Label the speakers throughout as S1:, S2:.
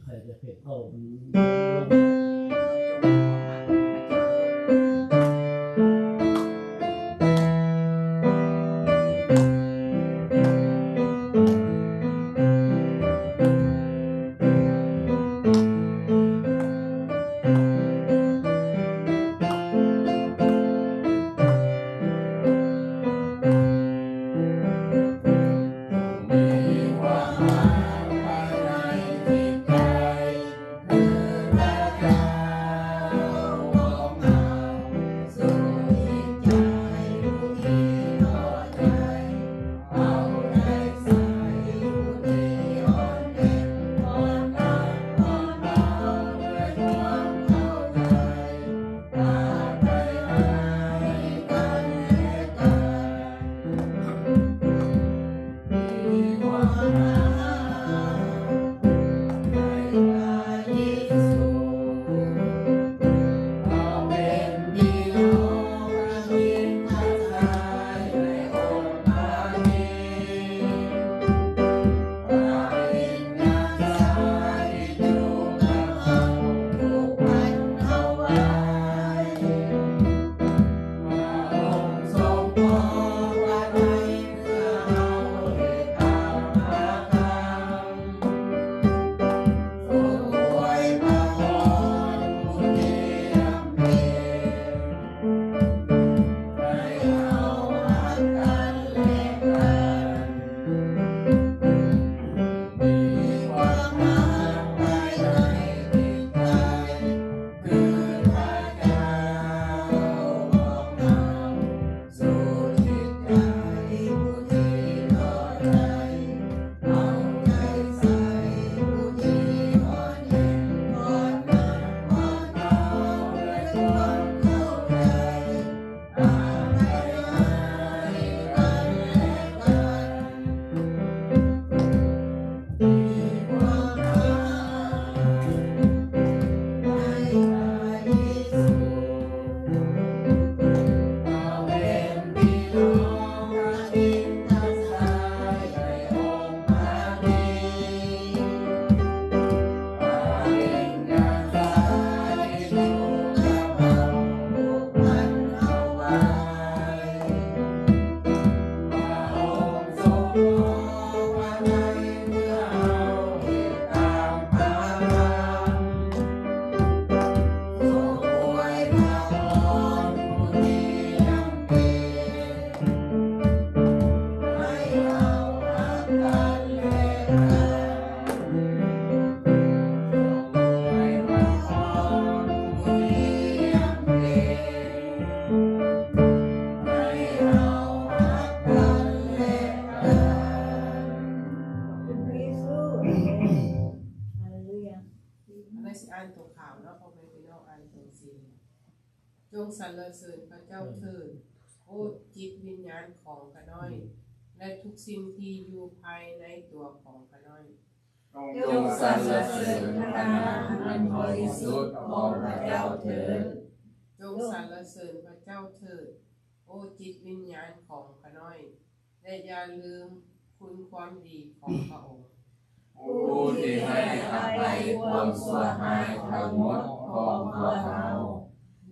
S1: ใครจะเก็บเข้า
S2: ความหมายภายในจิตใจคือพระเจ้า
S1: จงสรรเสริญพระเจ้าเถิดโอ้จิตวิญญาณของข้าน้อยและทุกสิ่งที่อยู่ภายในตัวของข้าน้อย
S2: จงสรรเสริญพระนามอันบริสุทธิ์ของพระเจ้าเถิด
S1: จงสรรเสริญพระเจ้าเถิดโอ้จิตวิญญาณของข้าน้อยและอย่าลืมคุณความดีของพระองค์
S2: ผู้ที่ให้อภัยความชั่วร้ายทั้งหมดของพวกเรา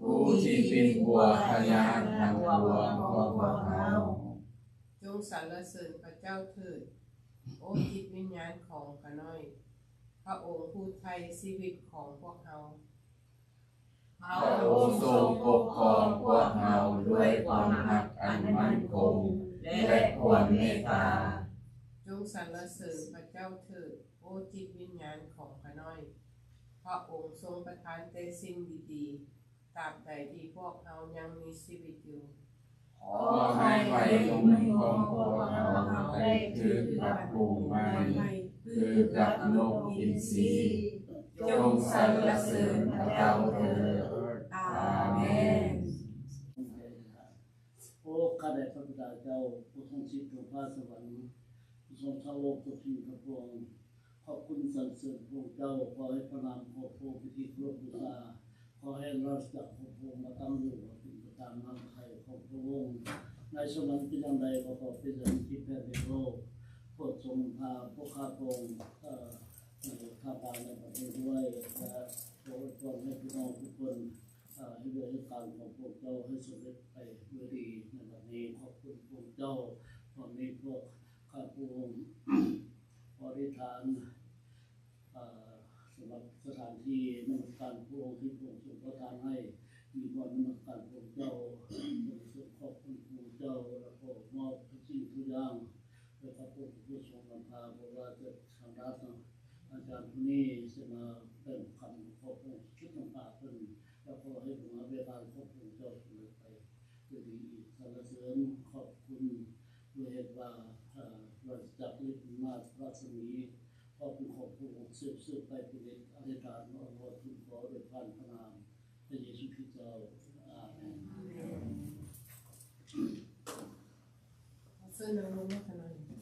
S2: ผู้ที่เป็นบัวพยานทั้งปวงของพวกเรา
S1: จงสรรเสริญพระเจ้าเถิดโอ้จิตวิญญาณของข้าน้อยพระองค์ผู้ไถ่ชีวิตของพวกเรา
S2: พระองค์ทรงปกครองพวกเราด้วยความรักอันมั่นคงและความเมตตา
S1: จงสรรเสริญพระเจ้าเถิดโอ้จิตวิญญาณของข้าน้อยพระองค์ทรงประทานแต่สิ่งดีๆตราบใดที่พวกเรายังมีชีวิตอยู่
S2: ขอให้ไฟลุกของพวกเราได้ถือกับปูไม้ถือกับนกอินทรีจงสรรเสริญพระเจ้าเถิดอาเมน
S3: โอ้ข้าแต่พระบิดาเจ้าผู้ทรงสิทธิ์ของพระสวรรค์ผู้ทรงชาวโลกทุกสิ่งทั้งปวงขอบคุณสรรเสริญพระเจ้าขอให้พระนามของพระองค์พิธีครบบูชาขอให้ราชจักรของพระองค์มาตั้งอยู่เป็นประการน้ำไทยของพระองค์ในสวรรค์เป็นอย่างใดก็ขอเป็นอย่างที่แผ่นดินโลกโปรดทรงพาพวกข้าพระองค์ในข้าพาในประเทศด้วยและโปรดทรงให้พี่น้องทุกคนให้เรื่องการของพวกเจ้าให้สำเร็จไปด้วยดีในวันนี้ขอบคุณพวกเจ้าตอนนี้พวกข้าพระองค์บริฐานสำหรับสถานที่นมัสการพระองค์ที่พระองค์ทรงประทานให้มีวันนมัสการพระเจ้าขอบคุณพระเจ้าและขอมอบทุกสิ่งทุกอย่างและขอบคุณผู้ทรงนำพาพวกเราจะทำรัฐอาจารย์ผู้นี้จะมาเป็นคำขอบคุณชุดนำพาเพิ่นแล้วก็ให้ผมมาเวลาขอบคุณเจ้าสำเร็จไปด้วยดีอีกสรรเสริญขอบคุณด้วยเหตุว่าเราจับลิบมาพระสมีขอบคุณของผู้องค์สืบไปเป็นอธิษฐานอ้อนวอนทูลขอโดยพระนามพระเยซูคริสต์เจ้าอาเมน
S1: เสื้อน้ำลงมาขนาดนี้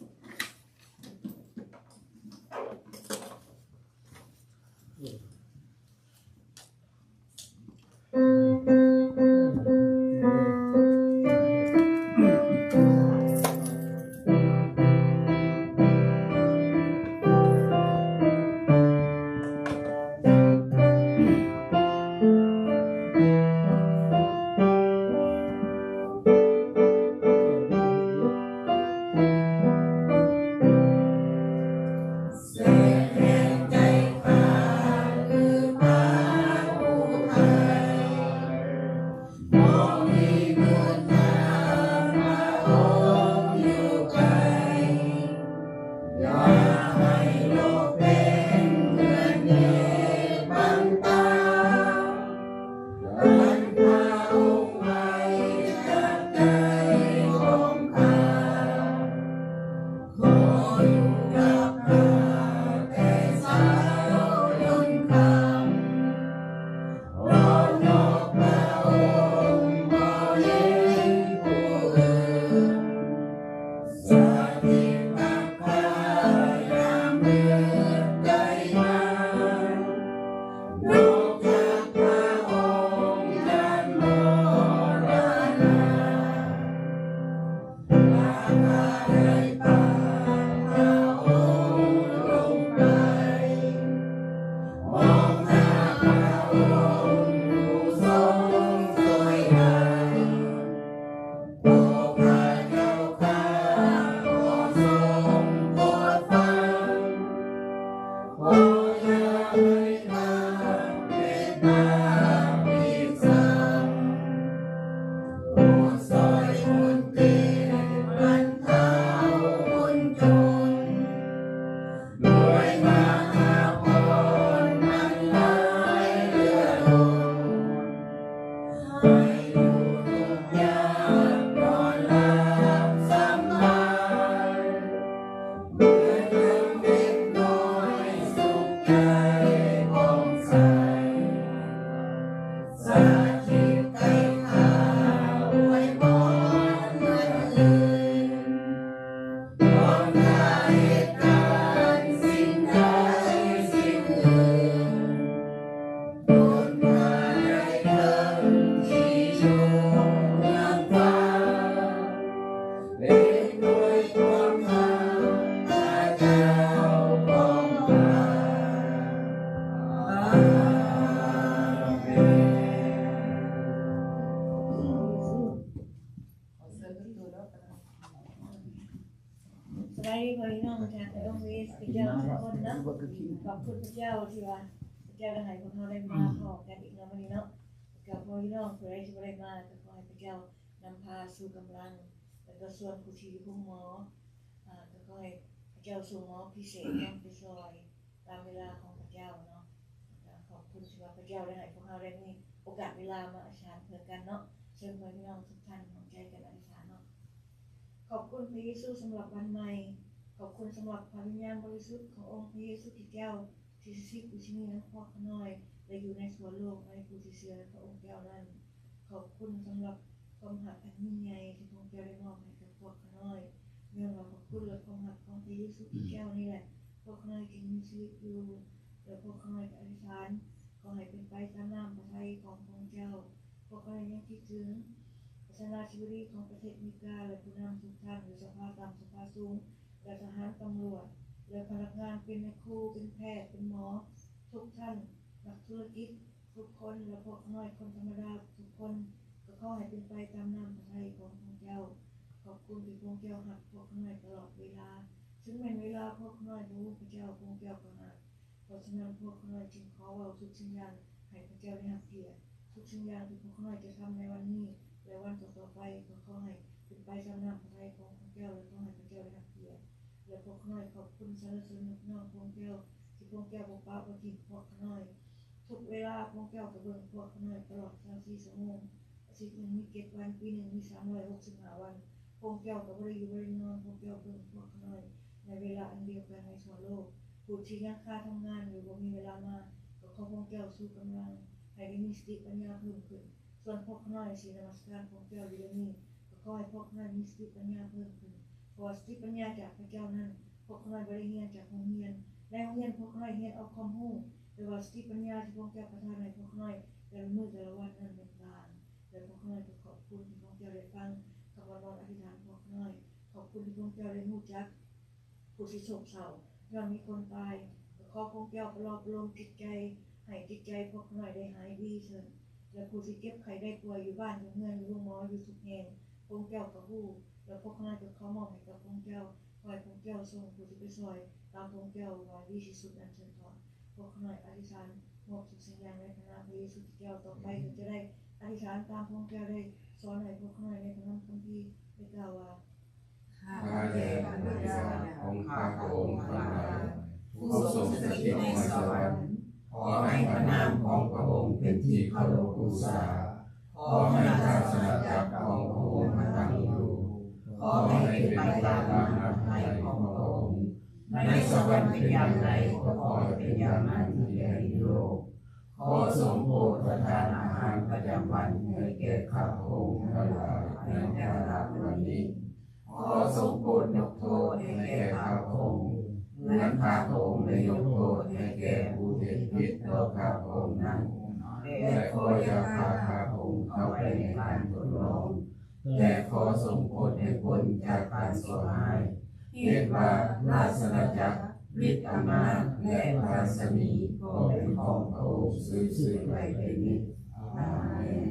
S2: ข
S4: บายดีพ่อพี่น้องทางต้องเวสพระเจ้าทุกคนนะขอบคุณพระเจ้าที่ว่าพระเจ้าได้ให้พวกเราได้มาพอกันอีกแล้ววันนี้เนาะกับพ่อพี่น้องผู้ใดที่บ่ได้มาก็ขอให้พระเจ้านำพาสู่กำลังแล้วก็ส่วนผู้ที่ผู้หมอก็ขอให้พระเจ้าส่งหมอพิเศษนำไปซอยตามเวลาของพระเจ้าเนาะขอบคุณที่ว่าพระเจ้าได้ให้พวกเราได้มีโอกาสเวลามาอธิษฐานเพื่อกันเนาะเชิญพ่อพี่น้องทุกท่านของใจกันอธิษฐานเนาะขอบคุณพระเยซูสำหรับวันใหม่ขอบคุณสำหรับพระวิญญาณบริสุทธิ์ขององค์พระเยซูคริสต์เจ้าที่สิทธิ์ผู้ที่มีน้ำพอกน้อยและอยู่ในส่วนโลกในผู้ที่เชื่อในพระองค์เจ้านั้นขอบคุณสำหรับความหักอันยิ่งใหญ่ที่พระองค์เจ้าได้มอบให้กับพวกน้อยเมื่อเราขอบคุณและความหักของพระเยซูคริสต์เจ้านี่แหละพวกน้อยจึงมีชีวิตอยู่และพวกน้อยอธิษฐานขอให้เป็นไปตามน้ำพระทัยของพระองค์เจ้าพวกน้อยยังคิดถึงประธานาธิบดีของประเทศอเมริกาและผู้นำทุกท่านหรือสภาต่ำสภาสูงและทหารตำรวจและพนักงานเป็นครูเป็นแพทย์เป็นหมอทุกท่านนักธุรกิจทุกคนและพวกน้อยคนธรรมดาทุกคนก็ขอให้เป็นไปตามน้ำพระทัยของพระเจ้าขอบคุณที่พระเจ้าหักพวกน้อยตลอดเวลาซึ่งเป็นเวลาพวกน้อยรู้พระเจ้าพระเจ้าก็หักเพราะฉะนั้นพวกน้อยจึงขอว่าทุกสิ่งอย่างให้พระเจ้าได้หักเกียรติทุกสิ่งอย่างที่พวกน้อยจะทำในวันนี้และวันต่อๆไปก็ขอให้เป็นไปตามน้ำพระทัยของพระเจ้าและขอให้พระเจ้าได้หักเกียรติและพวกน้อยขอบคุณสรรเสริญน้องพวกเจ้าที่พวกเจ้าบอกป้าบอกทิ้งพวกน้อยทุกเวลาพวกเจ้ากับเบิ่งพวกน้อยตลอด24 ชั่วโมงอาทิตย์หนึ่งมี7 วันปีหนึ่งมี365 วันพวกเจ้ากับบริยูบริโนอนพวกเจ้าเบิ่งพวกน้อยในเวลาอันเดียวกันในทั่วโลกผู้ที่ยังค่าทำงานหรือว่ามีเวลามาก็ขอพวกเจ้าสู้กำลังให้ได้มีสติปัญญาเพิ่มขึ้นส่วนพวกน้อยที่นมัสการพวกเจ้าอยู่นี้ก็ขอให้พวกน้อยมีสติปัญญาเพิ่มขึ้นเพราะสติปัญญาจากพระเจ้านั้นพวกน้อยบริเรียนจากโรงเรียนในโรงเรียนพวกน้อยเรียนเอาความรู้แต่ว่าสติปัญญาที่พวกเจ้าประทานให้พวกน้อยแต่ละมื้อแต่ละวันนั้นเป็นต่างและพวกน้อยก็ขอบคุณที่พวกเจ้าได้ฟังคำวันอธิษฐานพวกน้อยขอบคุณที่พวกเจ้าได้รู้จักผู้ที่โศกเศร้าย้อนมีคนตายก็ขอพวกเจ้าปลอบประโลมจิตใจให้จิตใจพวกน้อยได้หายดีเถิดและผู้ที่เจ็บไข้ได้ป่วยอยู่บ้านอยู่เมืองอยู่โรงหมออยู่ทุกแห่งพวกเจ้าก็รู้และพวกน้อยก็ขอมอบให้กับพวกเจ้าขอให้พวกเจ้าส่งผู้ที่ไปช่วยตามพวกเจ้าว่าดีที่สุดนั่นเถิดเถิดพวกน้อยอธิษฐานมอบทุกสิ่งอย่างในพระนามพระเยซูคริสต์เจ้าต่อไปก็จะได้อธิษฐานตามพวกเจ้าได้สอนให้พวกน้อยในพระนามคัมภีร์ได้กล่าวว่า
S2: ข้าแต่พระบิดาของข้าพระองค์ทั้งหลายผู้ทรงสถิตในสวรรค์ขอให้พระนามของพระองค์เป็นที่เคารพบูชาขอให้ศาสนาจักรของพระองค์ตั้งอยู่ขอให้เป็นไปตามน้ำพระทัยของพระองค์ในสวรรค์เป็นอย่างไรก็ขอให้เป็นอย่างนั้นที่แผ่นดินโลกขอทรงโปรดประทานอาหารประจำวันให้แก่ข้าพระองค์ทั้งหลายในแต่ละวันนี้ขอทรงโปรดยกโทษให้แก่ข้าพระองค์เหมือนข้าพระองค์ได้ยกโทษให้แก่ผู้ที่ผิดต่อข้าพระองค์นั้นและขออย่าพาข้าพระองค์เข้าไปในการทดลองแต่ขอทรงโปรดให้พ้นจากการชั่วร้ายเหตุว่าราชอาณาจักรฤทธิ์อำนาจและพระสมีก็เป็นของพระองค์สืบไปเป็นนิจอาเมน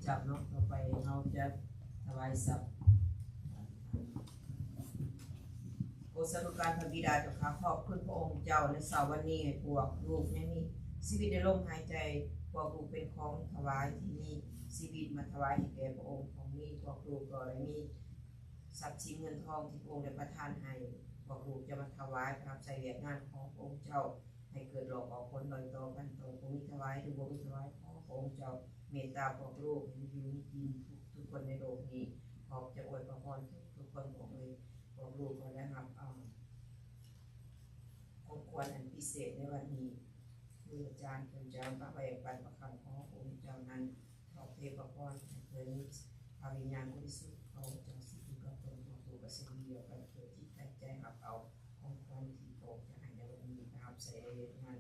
S5: จับเนาะต่อไปเราจะถวายสัตว์โอสรุการพระบิดาเจ้าข้าขอบคุณพระองค์เจ้าในเสาร์วันนี้ให้พวกลูกยังมีชีวิตในลมหายใจพวกลูกเป็นของถวายที่มีชีวิตมาถวายให้แก่พระองค์ของนี้พวกลูกก็ได้มีทรัพย์สินเงินทองที่พระองค์ได้ประทานให้พวกลูกจะมาถวายรับใช้เวียกงานของพระองค์เจ้าให้เกิดหลอกออกผลโดยตรงกันตรงผู้มีถวายหรือบ่มีถวายของพระองค์เจ้าเมตตาพวกลูกให้อยู่มีกินทุกคนในโลกนี้ขอจะอวยพรทุกคนของเลยพวกลูกก็ได้รับของควรอันพิเศษในวันนี้คืออาจารย์พระเจ้าพระแบ่งปันประคำของพระองค์เจ้านั้นขอเทพพรเพื่อนี้พระวิญญาณบริสุทธิ์เขาจะสิทธิกับตนของตัวกับสิ่งเดียวกันเพื่อที่ใจรับเอาของควรที่พระองค์จะให้ในวันนี้นะครับใส่งาน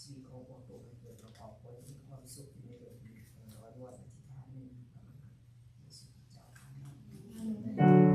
S5: ชีวิตของพวกตัวเกิดประกอบผลมีความสุขในโลกนี้ขอรวมอธิษฐานในนามพระเยซูคริสต์เจ้าอาเมน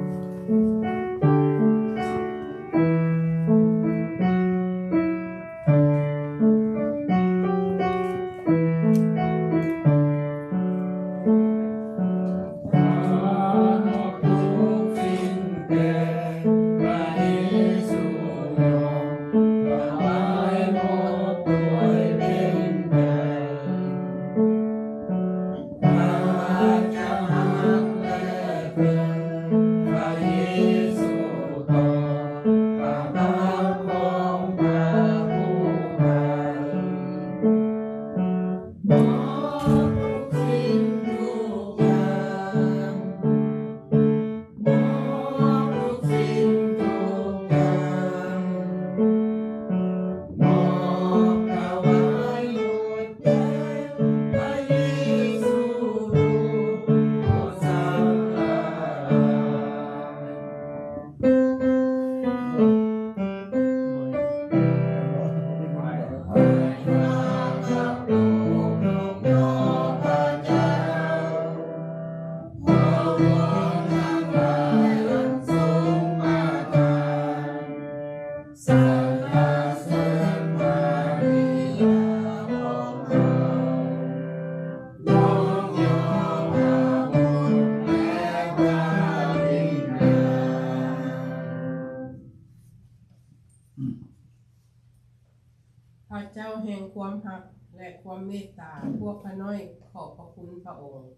S1: แห่งความรักและความเมตตาพวกข้าน้อยขอบพระคุณพระองค์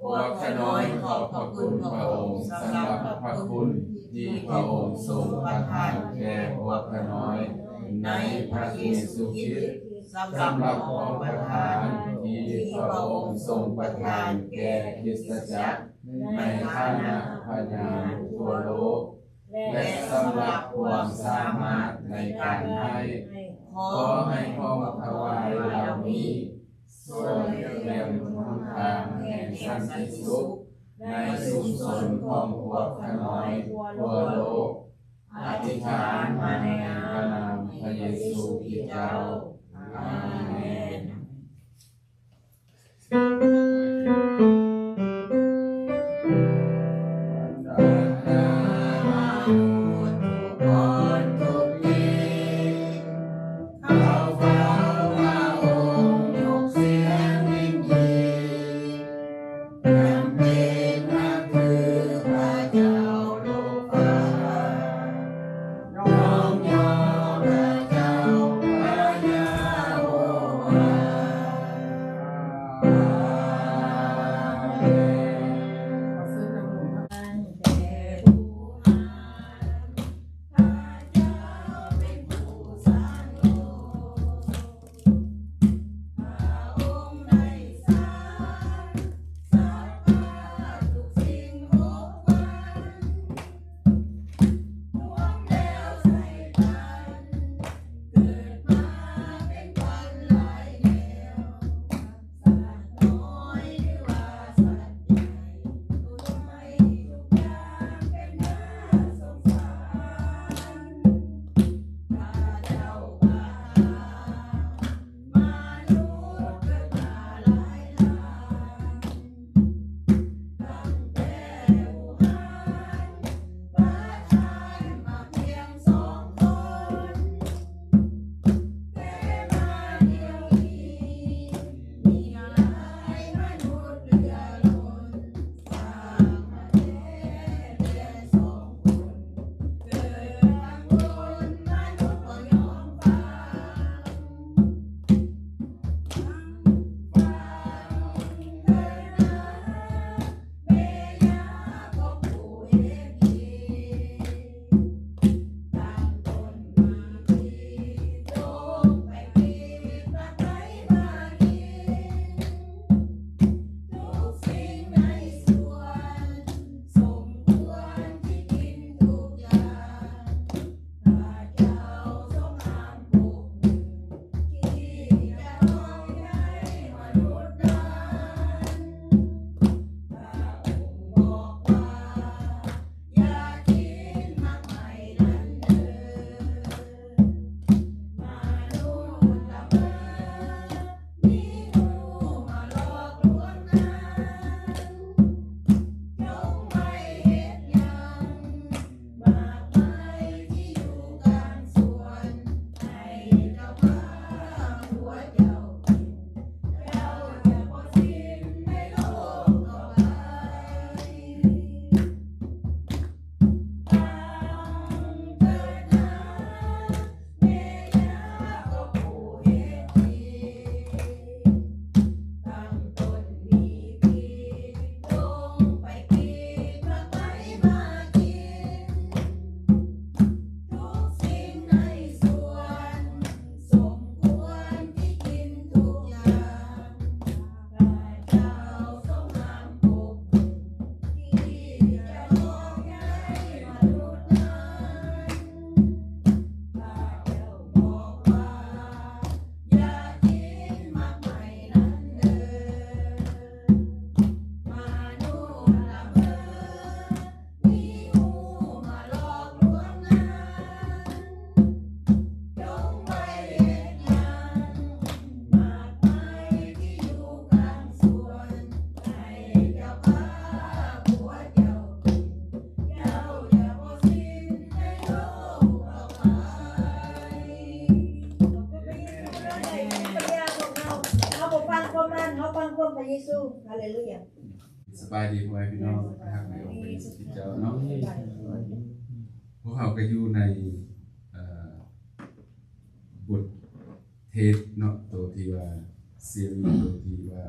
S2: พวกข้าน้อยขอบพระคุณพระองค์สำหรับพระคุณที่พระองค์ทรงประทานแก่พวกข้าน้อยในพระเยซูคริสต์สำหรับของประทานที่พระองค์ทรงประทานแก่คริสตจักรในฐานะพยานทั่วโลกและสำหรับความสามารถในการให้ขอให้ของถวายเหล่านี้ทรงเตรียมหนทางแห่งสันติสุขในชุมชนของพวกข้าน้อยทั่วโลกอธิษฐานมาในพระนามพระเยซูคริสต์เจ้าอาเมน
S4: เยซูฮาเลลูยา
S2: สบายดีพ่อแม่พี่น้องนะครับในองค์พระเยซูคริสต์เจ้าเนาะพวกเขาก็อยู่ในบท เทศเนาะตัวที่ว่าซีรีส์ตัวที่ว่า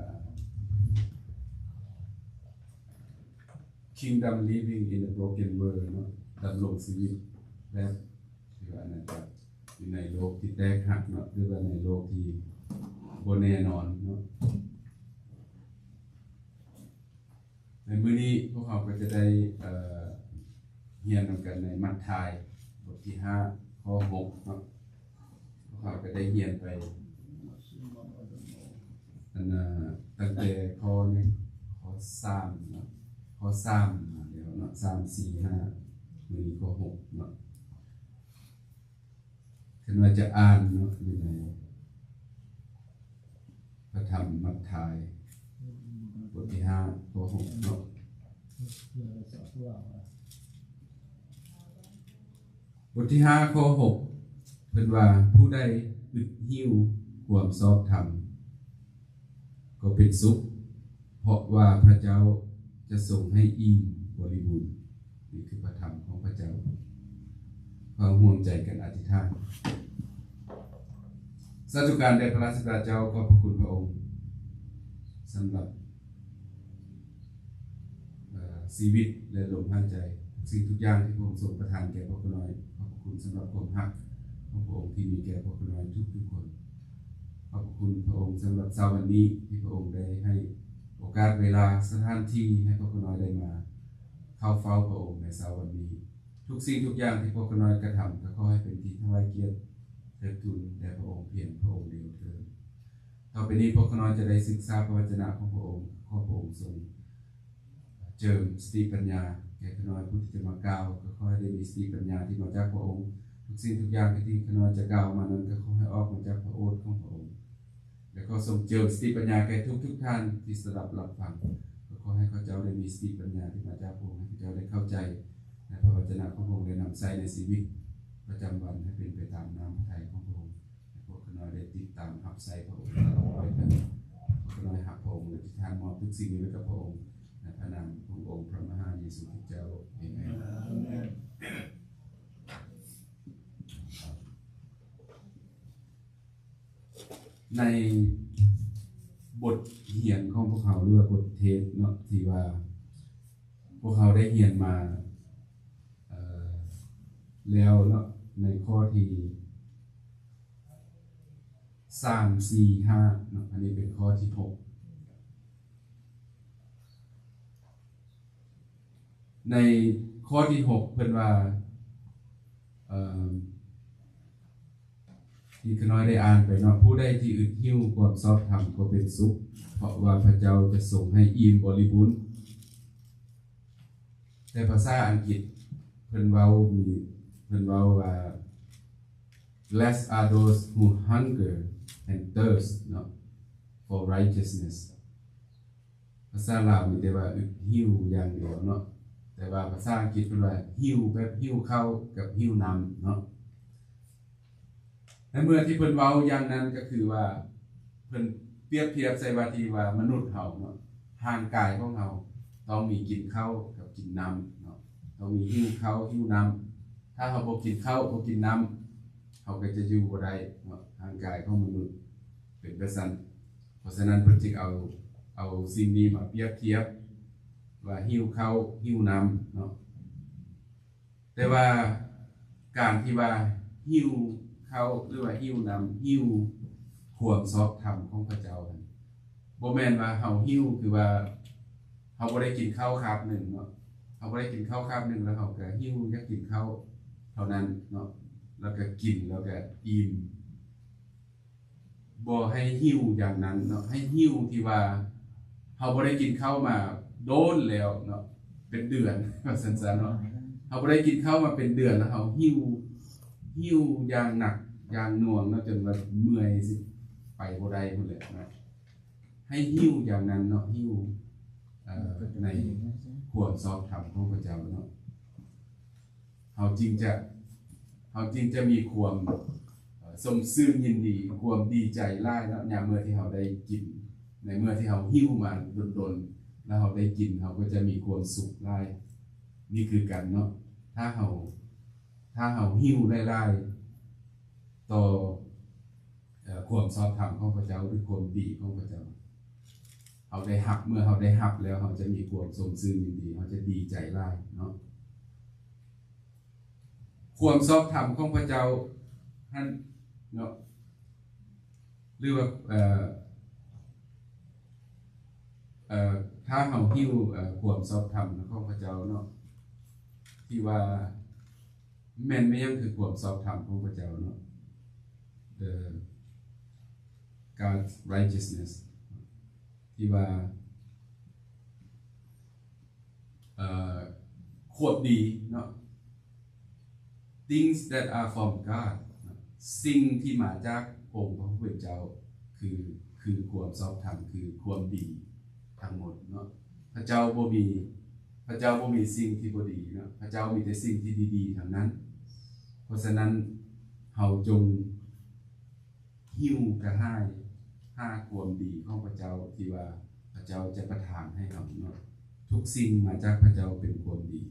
S2: Kingdom Living in a Broken World เนาะดำรงชีวิตแบบที่ว่านั่นก็อยู่ในโลกที่แตกหักเนาะหรือว่าในโลกที่บ่แน่นอนเนาะในมื้อนี้พวกเราก็จะได้เรียนกันในมัทธิวบทที่5ข้อ6เนาะพวกเราก็ได้เรียนไปตั้งแต่ข้อ3เนาะข้อ3เดี๋ยวเนาะ3 4 5มื้อนี้ข้อ6เนาะถึงว่าจะอ่านเนาะอยู่ในพระธรรมมัทธิวบทที่5ข้อ6เนาะบทที่5ข้อ6เพิ่นว่าผู้ใดอึดหิ้วความชอบธรรมก็เป็นสุขเพราะว่าพระเจ้าจะทรงให้อิ่มบริบูรณ์นี่คือพระธรรมของพระเจ้าความห่วงใจกันอธิษฐานสาธุการแด่พระราชบิดาเจ้าขอบพระคุณพระองค์สำหรับชีวิตและลมหายใจสิ่งทุกอย่างที่พระองค์ทรงประทานแก่พวกเราขอบคุณสำหรับความรักของพระองค์ที่มีแก่พวกเราทุกคนขอบคุณพระองค์สำหรับเช้าวันนี้ที่พระองค์ได้ให้โอกาสเวลาสถานที่ให้พวกเราได้มาเข้าเฝ้าพระองค์ในเช้าวันนี้ทุกสิ่งทุกอย่างที่พวกเรากระทำก็ขอให้เป็นที่ถวายเกียรติเทิดทูนแด่พระองค์เพียงพระองค์เดียวเถิดต่อไปนี้พวกเราจะได้ศึกษาพระวจนะของพระองค์ขอพระองค์ทรงเจิมสติปัญญาแก่ขน้อยผู้ที่จะมากล่าวก็ขอให้ได้มีสติปัญญาที่มาจากพระองค์ทุกสิ่งทุกอย่างที่ขน้อยจะกล่าวมานั้นก็ขอให้ออกมาจากพระโอษฐ์ของพระองค์และก็ทรงเจิมสติปัญญาแก่ทุกท่านที่สดับรับฟังก็ขอให้ข้าเจ้าได้มีสติปัญญาที่มาจากพระองค์ให้ข้าเจ้าได้เข้าใจในพระวจนะของพระองค์ได้นำใช้ในชีวิตประจำวันให้เป็นไปตามน้ำพระทัยของพระองค์ให้พวกขน้อยได้ติดตามรับใช้พระองค์ตลอดไปกันพวกขน้อยหักพระองค์และที่ทานมอบทุกสิ่งนี้ไว้กับพระองค์ในพระนามขององค์พระมหาเยซูคริสต์เจ้าอาเมนในบทเรียนของพวกเขาหรือว่าบทเทศเนาะที่ว่าพวกเขาได้เรียนมาแล้วเนาะในข้อที่3 4 5เนาะอันนี้เป็นข้อที่6ในข้อที่6เพิ่นว่าที่ขน้อยได้อ่านไปเนาะผู้ใดที่อึดหิ้วความชอบธรรมก็เป็นสุขเพราะว่าพระเจ้าจะทรงให้อิ่มบริบูรณ์แต่ภาษาอังกฤษเพิ่นเว้าว่า blessed are those who hunger and thirst นาะ for righteousness ภาษาลาวมีแต่ว่าอึดหิ้วอย่างเดียวเนาะแต่ว่าภาษาอังกฤษเพิ่นว่าหิ้วแบบหิ้วเข้ากับหิ้วนำเนาะและเมื่อที่เพิ่นเว้าอย่างนั้นก็คือว่าเพิ่นเปรียบเทียบใส่ว่าที่ว่ามนุษย์เฮาเนาะร่างกายของเฮาต้องมีกินข้าวกับกินน้ำเนาะต้องมีหิ้วข้าวหิ้วน้ำถ้าเฮาบ่กินข้าวบ่กินน้ำเฮาก็จะอยู่บ่ได้เนาะร่างกายของมนุษย์เป็นแบบนั้นเพราะฉะนั้นเพิ่นจึงเอาสิ่งนี้มาเปรียบเทียบว่าหิ้วข้าวหิ้วน้ำเนาะแต่ว่าการที่ว่าหิ้วเขาหรือว่าหิ้วนำหิ้วความชอบธรรมของพระเจ้าบ่แม่นว่าเฮาหิ้วคือว่าเฮาบ่ได้กินข้าวคาบหนึ่งเนาะเฮาบ่ได้กินข้าวคาบหนึ่งแล้วเฮาก็หิ้วอยากกินข้าวเท่านั้นเนาะแล้วก็กินแล้วก็อิ่มบ่ให้หิ้วอย่างนั้นเนาะให้หิ้วที่ว่าเฮาบ่ได้กินข้าวมาโดนแล้วเนาะเป็นเดือนว่าซั่นๆเนาะเฮาบ่ได้กินข้าวมาเป็นเดือนแล้วเฮาหิ้วอย่างหนักอย่างหน่วงเนาะจนว่าเมื่อยสิไปบ่ได้พุ่นแหละเนาะให้หิ้วอย่างนั้นเนาะหิ้วในความชอบธรรมของพระเจ้าเนาะเฮาจริงจะมีความสมซื่นยินดีความดีใจหลายเนาะยามเมื่อที่เฮาได้กินในเมื่อที่เฮาหิ้วมาดนๆแล้วเฮาได้กินเฮาก็จะมีความสุขหลายนี่คือกันเนาะถ้าเฮาหิ้วไล่ต่อ ความชอบธรรมของพระเจ้าหรือความดีของพระเจ้าเขาได้รับเมื่อเขาได้รับแล้วเขาจะมีความสมซื่อยินดีเขาจะดีใจหลายเนาะความชอบธรรมของพระเจ้าท่านเนาะหรือว่าถ้าเขาหิ้วความชอบธรรมของพระเจ้าเนาะที่ว่าแม่นไม่ยังคือความชอบธรรมของพระเจ้าเนาะ the God's righteousness ที่ว่าควบดีเนาะ things that are from God สิ่งที่มาจากองค์พระผู้เป็นเจ้าคือความชอบธรรมคือความดีทั้งหมดเนาะพระเจ้าบ่มีสิ่งที่บ่ดีเนาะพระเจ้ามีแต่สิ่งที่ดีๆทั้งนั้นเพราะฉะนั้นเฮาจงหิ้วกระห้ายความดีของพระเจ้าที่ว่าพระเจ้าจะประทานให้เราเนาะทุกสิ่งมาจากพระเจ้าเป็นความดี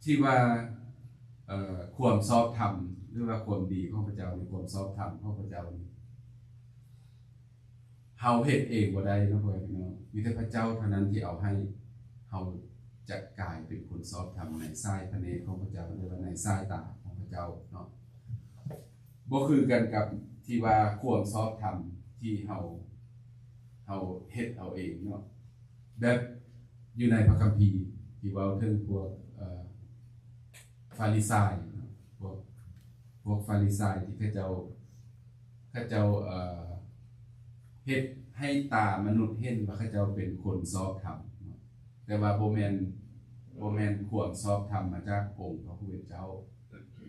S2: ที่ว่าความชอบธรรมหรือว่าความดีของพระเจ้าในความชอบธรรมของพระเจ้าเฮาเฮ็ดเองบ่ได้เนาะพ่อพี่น้องมีแต่พระเจ้าเท่านั้นที่เอาให้เฮาจะกลายเป็นคนชอบธรรมในสายพระเนตรของพระเจ้าหรือว่าในสายตาของพระเจ้าเนาะบ่คือกันกับที่ว่าความชอบธรรมที่เฮาเฮ็ดเอาเองเนาะแบบอยู่ในพระคัมภีร์ที่เว้าถึงพวกฟาริสัยพวกฟาริสัยที่เขาเจ้าเฮ็ดให้ตามนุษย์เห็นว่าเขาเจ้าเป็นคนชอบธรรมแต่ว่าบ่แม่นความชอบธรรมมาจากองค์พระผู้เป็นเจ้า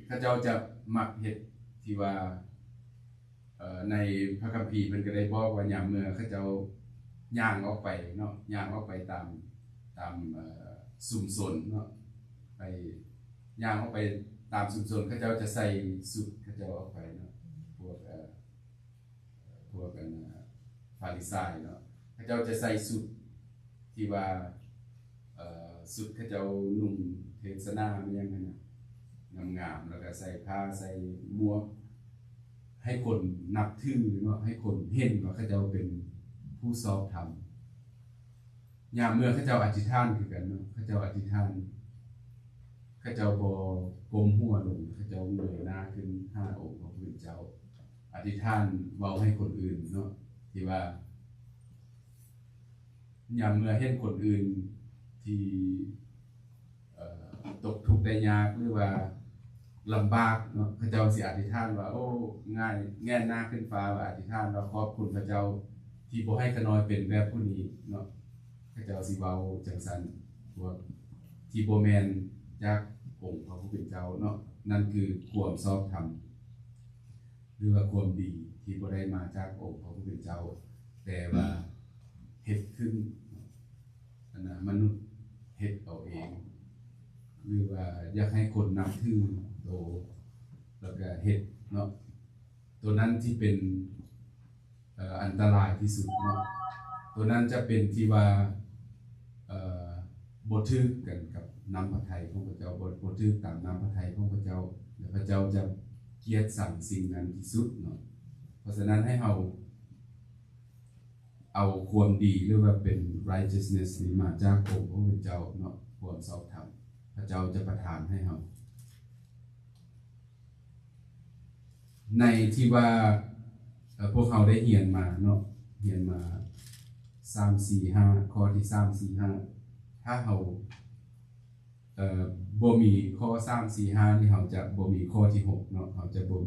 S2: เขาเจ้าจะมักเฮ็ดที่ว่าในพระคัมภีร์เพิ่นก็ได้บอกว่ายามเมื่อเขาเจ้าย่างออกไปเนาะย่างออกไปตามชุมชนเนาะไปย่างออกไปตามชุมชนเขาเจ้าจะใส่สุดเขาเจ้าออกไปเนาะพวกฟาริสัยเนาะเขาเจ้าจะใส่สุดที่ว่าสุดเขาเจ้านุ่งเทศนามันยังไงนะงามๆแล้วก็ใส่ผ้าใส่หมวกให้คนนับถือเนาะให้คนเห็นว่าเขาเจ้าเป็นผู้ชอบธรรมยามเมื่อเขาเจ้าอธิษฐานคือกันเนาะเขาเจ้าอธิษฐานเขาเจ้าบ่ก้มหัวลงเขาเจ้าเงยหน้าขึ้นหาองค์พระผู้เป็นเจ้าอธิษฐานเว้าให้คนอื่นเนาะที่ว่ายามเมื่อเห็นคนอื่นที่ตกทุกข์ได้ยากหรือว่าลำบากเนาะพระเจ้าสิอธิษฐานว่าโอ้ง่ายแง่หน้าขึ้นฟ้าว่าอธิษฐานว่าขอบคุณพระเจ้าที่บ่ให้ขน้อยเป็นแบบผู้นี้เนาะพระเจ้าสิเว้าจังซั่นพวกที่บ่แม่นจากองค์พระผู้เป็นเจ้าเนาะนั่นคือความชอบธรรมหรือว่าความดีที่บ่ได้มาจากองค์พระผู้เป็นเจ้าแต่ว่าเฮ็ดขึ้นมนุษย์เฮ็ดเอาเองหรือว่าอยากให้คนนับถือโตแล้วก็เฮ็ดเนาะตัวนั้นที่เป็นอันตรายที่สุดเนาะตัวนั้นจะเป็นที่ว่าบ่ถือกันกับน้ำพระทัยของพระเจ้าบ่ถือตามน้ำพระทัยของพระเจ้าแล้วพระเจ้าจะเกลียดชังสิ่งนั้นที่สุดเนาะเพราะฉะนั้นให้เราเอาความดีหรือว่าเป็น righteousness นี้มาจากองค์พระผู้เป็นเจ้าเนาะความชอบธรรมพระเจ้าจะประทานให้เราในที่ว่าพวกเขาได้เรียนมาเนาะเรียนมา3-4-5ข้อที่3-4-5ถ้าเราบ่มีข้อ3-4-5นี่เราจะบ่มีข้อที่6เนาะเราจะบ่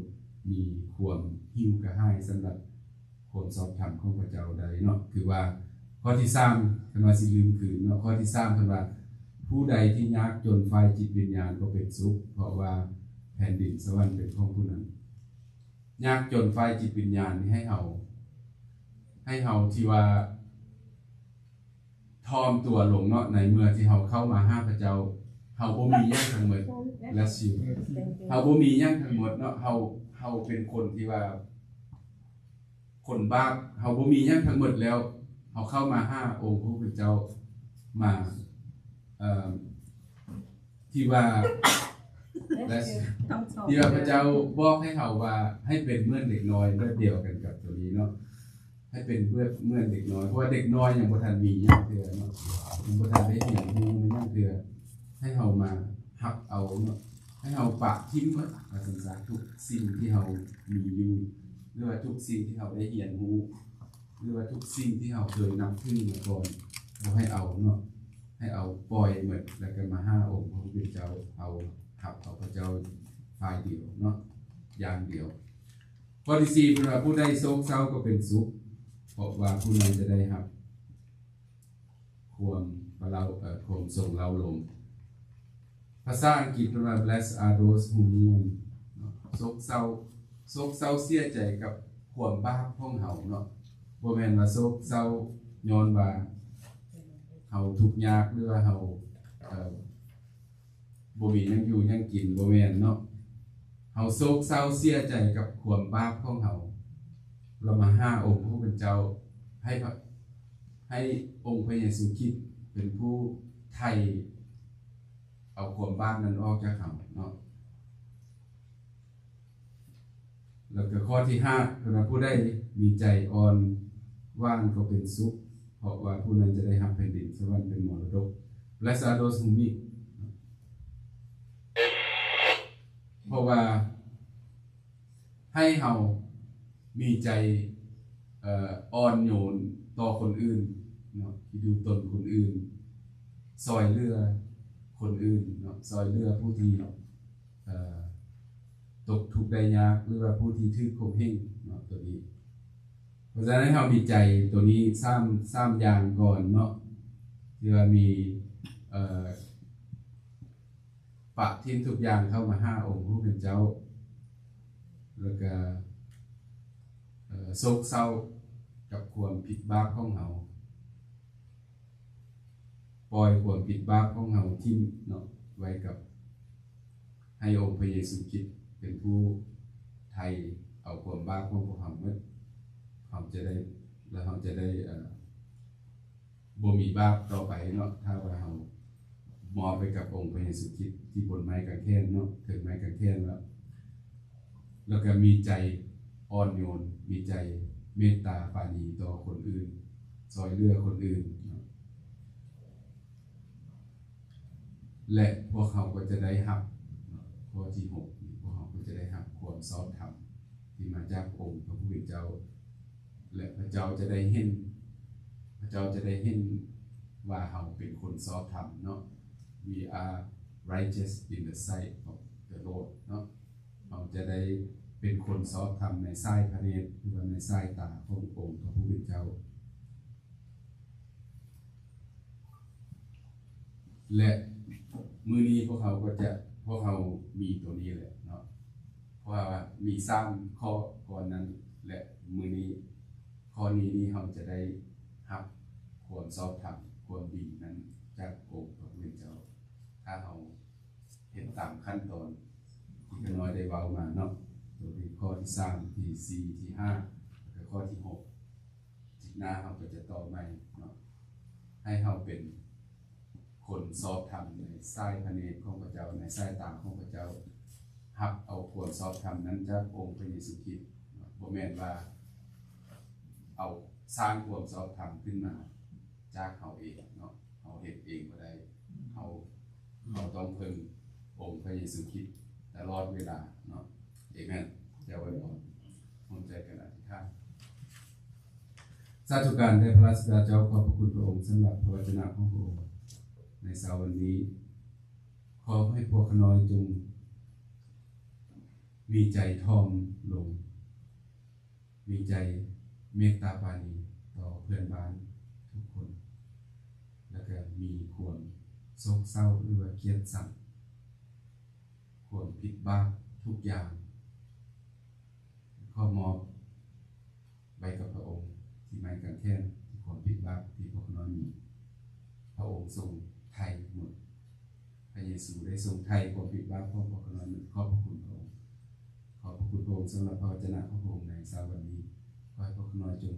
S2: มีความหิวกระหายสำหรับคนชอบธรรมของพระเจ้าใดเนาะคือว่าข้อที่3เพิ่นว่าสิลืมคืนเนาะข้อที่3เพิ่นว่าผู้ใดที่ยากจนฝ่ายจิตวิญญาณก็เป็นสุขเพราะว่าแผ่นดินสวรรค์เป็นของผู้นั้นยากจนฝ่ายจิตวิญญาณนี่ให้เฮาที่ว่าทอมตัวลงเนาะในเมื่อที่เฮาเข้ามาหาพระเจ้าเฮาบ่มีหยังทั้งหมดและสิเฮาบ่มีหยังทั้งหมดเนาะเฮาเป็นคนที่ว่าคนบาปเฮาบ่มีหยังทั้งหมดแล้วเฮาเข้ามาหาองค์พระผู้เป็นเจ้ามาที่ว่า และ
S6: ต้องชอบ
S2: ที่พระเจ้าบอกให้เขาว่าให้เป็นเหมือนเด็กน้อยแบบเดียวกันกับตัวนี้เนาะให้เป็นเหมือนเด็กน้อยเพราะว่าเด็กน้อยยังบ่ทันมีหยังเทื่อเนาะยังบ่ทันได้เห็นรู้ในหยังเทื่อให้เขามาหักเอาเนาะให้เขาปะทิ้งหมดว่าซั่นซะทุกสิ่งที่เขามีอยู่หรือว่าทุกสิ่งที่เขาได้เรียนรู้หรือว่าทุกสิ่งที่เขาเคยนับถือมาก่อนบ่ให้เอาเนาะให้เอาปล่อยหมดแล้วก็มาหาองค์พระผู้เป็นเจ้าเอาหักเอาพระเจ้าฝ่ายเดียวเนาะอย่างเดียวข้อที่4เป็นว่าผู้ใดโศกเศร้าก็เป็นสุขเพราะว่าผู้นั้นจะได้รับความทรงเล่าลมภาษาอังกฤษเป็นว่า blessed are those who mourn โศกเศร้าเสียใจกับความบาปของเฮาเนาะบ่แม่นว่าโศกเศร้าย้อนว่าเฮาทุกข์ยากหรือว่าเฮาบ่มีหยังอยู่หยังกินบ่แม่นเนาะเฮาโศกเศร้าเสียใจกับความบาปของเฮาเรามาหาองค์พระผู้เป็นเจ้าให้องค์พระเยซูคริสต์เป็นผู้ไถ่เอาความบาปนั้นออกจากเฮาเนาะแล้วก็ข้อที่5คือว่าผู้ใดมีใจอ่อนว่างก็เป็นสุขเพราะว่าผู้นั้นจะได้รับแผ่นดินสวรรค์เป็นมรดก Blessed are those who meek เพราะว่าให้เฮามีใจอ่อนโยนต่อคนอื่นเนาะที่ดูตนคนอื่นซอยเหลือคนอื่นเนาะซอยเหลือผู้ที่ตกทุกข์ได้ยากหรือว่าผู้ที่ถูกข่มเหงเนาะตัวนี้เพราะฉะนั้นเฮามีใจตัวนี้สร้างอย่างก่อนเนาะที่ว่ามีปะทิ้งทุกอย่างเข้ามาหาองค์ผู้เป็นเจ้าแล้วก็โศกเศร้ากับความผิดบาปของเฮาปล่อยความผิดบาปของเฮาทิ้งเนาะไว้กับให้องค์พระเยซูคริสต์เป็นผู้ไถ่เอาความบาปของพวกเฮาหมดเฮาจะได้แล้วเฮาจะได้บ่มีบาปต่อไปเนาะถ้าว่าเฮามอบไปกับองค์พระเยซูคริสต์ที่บนไม้กางเขนเนาะถึงไม้กางเขนแล้วก็มีใจอ่อนโยนมีใจเมตตาปราณีต่อคนอื่นซอยเหลือคนอื่นและพวกเขาก็จะได้รับข้อที่6พวกเขาก็จะได้รับความชอบธรรมที่มาจากองค์พระผู้เป็นเจ้าและพระเจ้าจะได้เห็นว่าเขาเป็นคนชอบธรรมเนาะ we are righteous in the sight of the Lord เนาะเราจะได้เป็นคนชอบธรรมในสายพระเนตรหรือว่าในสายตาขององค์พระผู้เป็นเจ้าและมื้อนี้พวกเขามีตัวนี้แหละเนาะเพราะว่ามี3ข้อก่อนนั้นและมื้อนี้ข้อนี้เราจะได้รับความชอบธรรมความดีนั้นจากองค์พระผู้เป็นเจ้าถ้าเราเห็นตามขั้นตอนที่ก็น้อยได้เว้ามาเนาะตัวที่ข้อที่3ที่4ที่5แล้วก็ข้อที่6จิตหน้าเราก็จะต่อใหม่เนาะให้เราเป็นคนชอบธรรมในสายพระเนตรของพระเจ้าในสายตาของพระเจ้ารับเอาความชอบธรรมนั้นจากองค์พระเยซูคริสต์บ่แม่นว่าเอาสร้างความชอบธรรมขึ้นมาจากเขาเองเนาะเขาเฮ็ดเองบ่ได้เขาต้องพึ่งองค์พระเยซูคริสต์ตลอดเวลาเนาะเอเมนจะไว้พรร่วมใจกันอธิษฐานสาธุการได้พระราชเจ้าขอบพระคุณพระองค์สำหรับพระวจนะของพระองค์ในเช้าวันนี้ขอให้พวกขน้อยจงมีใจถ่อมลงมีใจเมตตาปราณีต่อเพื่อนบ้านทุกคนแล้วก็มีความโศกเศร้าหรือว่าเกลียดชังความผิดบาปทุกอย่างขอมอบไว้กับพระองค์ที่ไม้กางเขนที่ความผิดบาปที่พวกน้อยมีพระองค์ทรงไถ่หมดพระเยซูได้ทรงไถ่ความผิดบาปของพวกน้อยหมดขอบพระคุณพระองค์ขอบพระคุณพระองค์สำหรับพระวจนะของพระองค์ในเช้าวันนี้ขอให้พวกน้อยจง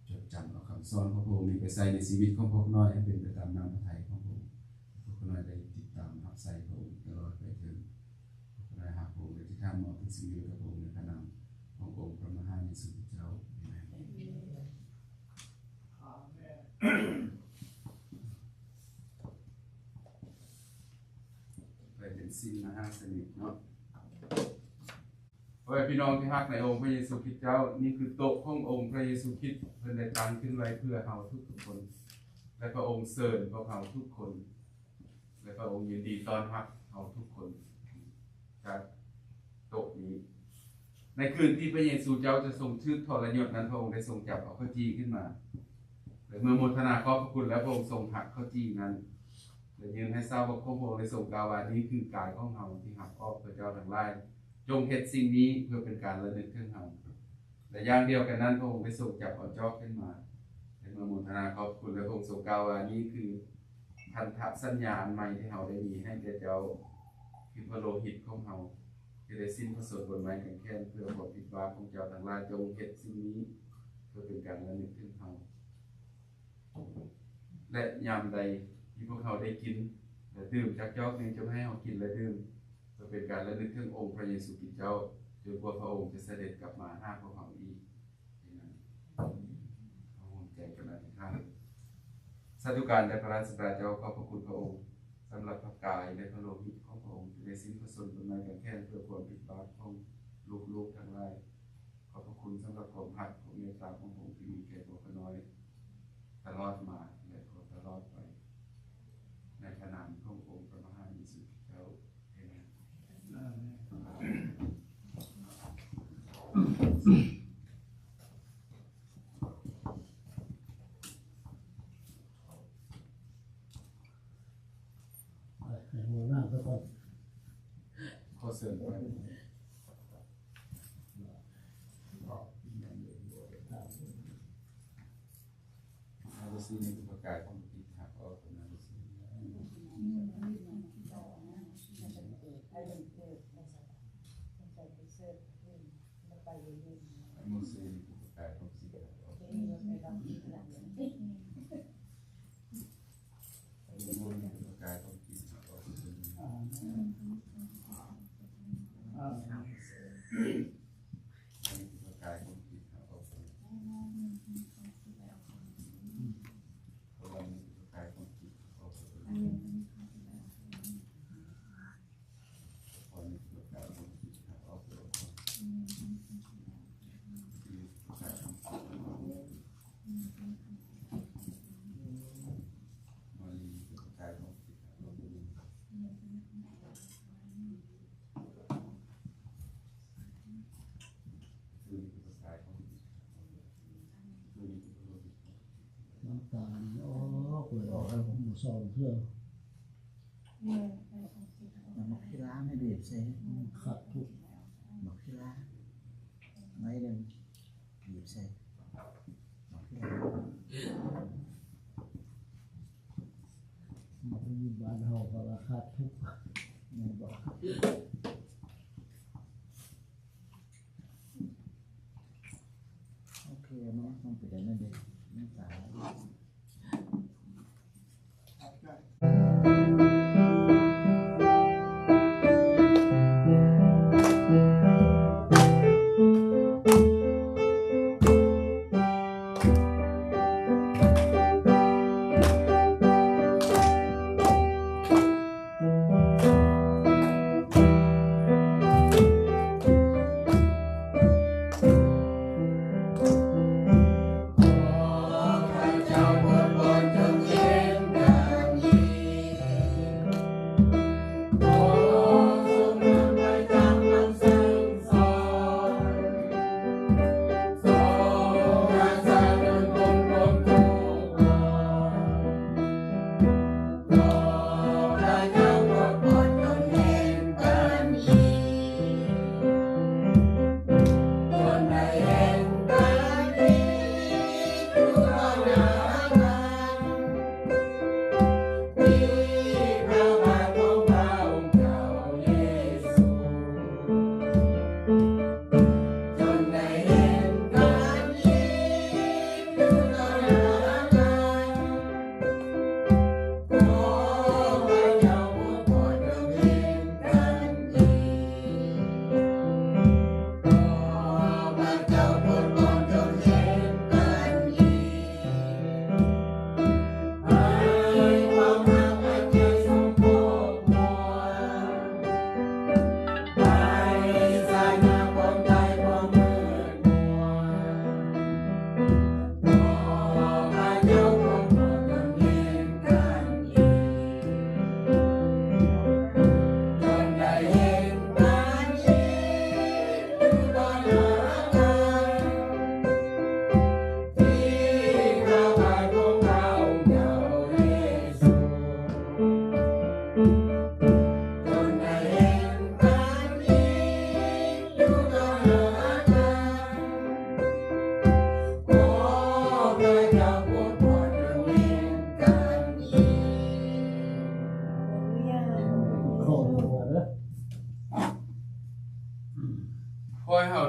S2: จดจำเอาคำสอนของพระองค์นี้ไปใส่ในชีวิตของพวกน้อยให้เป็นไปตามน้ำพระทัยของพระองค์พวกน้อยได้ติดตามรับใส่พระองค์ตลอดไปถึง องค์ที่ทำมาเป็นสิ่งเดียวกับองค์ในพระนามขององค์พระมหานิสุทธิเจ้าไปเป็นสิ่งมหาสนิทเนาะพี่น้องที่ฮักในองค์พระเยซูคริสต์เจ้านี่คือโต๊ะขององค์พระเยซูคริสต์เพิ่นได้ตั้งขึ้นไว้เพื่อเฮาทุกคนและพระองค์เชิญพวกเฮาทุกคนและพระองค์ยินดีต้อนรับเฮาทุกคนจากโต๊ะนี้ในคืนที่พระเยซูเจ้าจะทรงชืดทรยศนั้นพระองค์ได้ทรงจับเอาข้าวจี้ขึ้นมาและเมื่อโมทนาขอบพระคุณแล้วพระองค์ทรงหักข้าวจี้นั้นและยืนให้ทราบว่าพระองค์ได้ทรงกล่าวว่านี้คือกายของเฮาที่หักออกพระเจ้าทั้งหลายจงเฮ็ดสิ่งนี้เพื่อเป็นการระลึกถึงเฮาและอย่างเดียวกันนั้นพระองค์ได้ทรงจับเอาจอกขึ้นมาและเมื่อโมทนาขอบคุณและพระองค์ทรงกล่าวว่านี้คือพันธสัญญาใหม่ที่เฮาได้มีให้แก่เจ้าคือพระโลหิตของเฮาที่ได้สิ้นพระชนม์บนไม้กางเขนเพื่อบอกผิดบาปของเจ้าทั้งหลายจงเฮ็ดสิ่งนี้เพื่อเป็นการระลึกถึงเฮาและยามใดที่พวกเขาได้กินและดื่มจากจอกนี้จงให้เฮากินและดื่มเพื่อเป็นการระลึกถึงองค์พระเยซูคริสต์เจ้าจนกว่าพระองค์จะเสด็จกลับมาหาพวกเขาอีกพระองค์ใจกันอธิษฐานสาธุการแด่พระราชบิดาเจ้าขอบพระคุณพระองค์สำหรับพระกายและพระโลหิตของพระองค์ที่ได้สิ้นพระชนม์บนไม้กางเขนเพื่อความผิดบาปของลูกๆทั้งหลายขอบพระคุณสำหรับความรักของเมตตาของพระองค์ที่มีแก่ตัวข้าน้อยตลอดมาและก็ตลอดไปในพระนามขององค์พระมหานิสุทธิเจ้าเอเมน
S3: หัวหน้าทุกคน
S2: ขอเสริมไปอารุสีในประกาศของพิธีหักออกเป็นอารุสีมุสีในประกาศของสีหักออกมุในประกาศของพิธีหักออก
S3: น้ำตาลโอ้เปิดออกแล้วผมสอนเพื่อ
S6: Một khi lá mới đẹp xe
S3: ขัดทุก
S6: một khi lá mấy đêm đẹp xe một khi lá
S3: มันมีบ้านเฮาก็ราคาทุก
S6: người bỏ ok nó không phải đến đây nó phải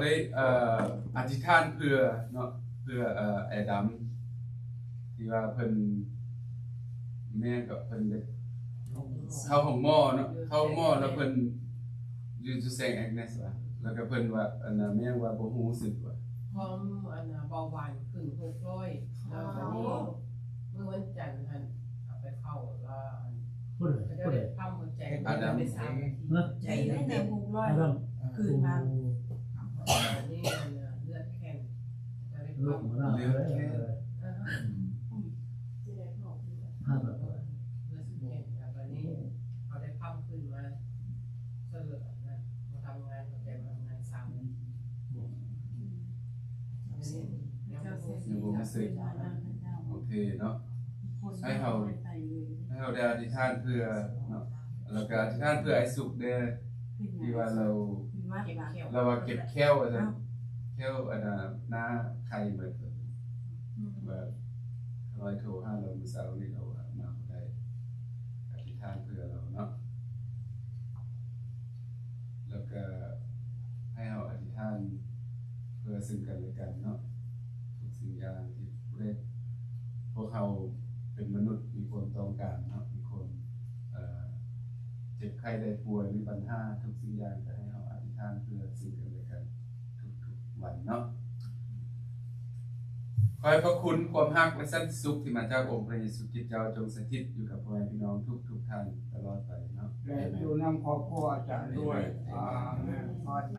S2: ได้อธิษฐานเพื่อเนาะเพื่อไอ้ดำที่ว่าเพิ่นแม่กับเพิ่นได้เข้าห้องหม้อเนาะเข้าหม้อแล้วเพิ่นอยู่จุแสงแอกเนสว่ะแล้วก็เพิ่นว่าอันน่ะแม่ว่าบ่ฮู้สึกว่า
S1: พร้อมอันน่ะเบาหวานขึ้น600แล้ววันนี้เมื่อวันจันทร์หั่นเอาไปเข้าแล้วอัน
S3: พูดเลย
S1: ก็
S3: พูดเล
S1: ได้
S3: ย
S1: ทำหัวใจไป3 นาที
S5: ใจเย็น
S3: แล้ว
S5: คืนมา
S1: อันนี้อันน่ะเลือดแข็งก็ได้
S3: ลูก
S1: ทำ
S3: หัวหน้าเลย
S1: อ่าฮะ
S4: จะได้พอดี
S3: ห้าแบบ
S1: เลือดแข็งแล้ววันนี้เขาได้พัมขึ้นมาเสือนะมาทำงานเขาแต่มาทำงาน3 นาทีอันนี้ยังบ่รู้สึก
S2: ยังบ่รู้สึกโอเคเนาะให้เฮาได้อธิษฐานเพื่อเนาะแล้วก็อธิษฐานเพื่อไอ้สุขเด้อที่ว่าเรา
S1: เก็บเขียว
S2: เราว่าเก็บแค้วว่าซั่นแค้วอันน่ะหน้าไข่เบิดแบบร้อยโทรหาเรามื้อเช้านี้เราว่ามาบ่ได้อธิษฐานเพื่อเราเนาะแล้วก็ให้เราอธิษฐานเพื่อซึ่งกันและกันเนาะทุกสิ่งอย่างที่พวกเราเป็นมนุษย์มีคนต้องการเนาะมีคนเจ็บไข้ได้ป่วยมีปัญหาทุกสิ่งอย่างก็ให้เราอธิษฐานเพื่อซึ่งกันและกันทุกๆวันเนาะขอให้พระคุณความรักและสันติสุขที่มาจากองค์พระเยซูคริสต์เจ้าจงสถิตอยู่กับพ่อแม่พี่น้องทุกท่านตลอดไปเนาะ
S7: และอยู่นำครอบครัวอาจารย์ด้วยอาเมน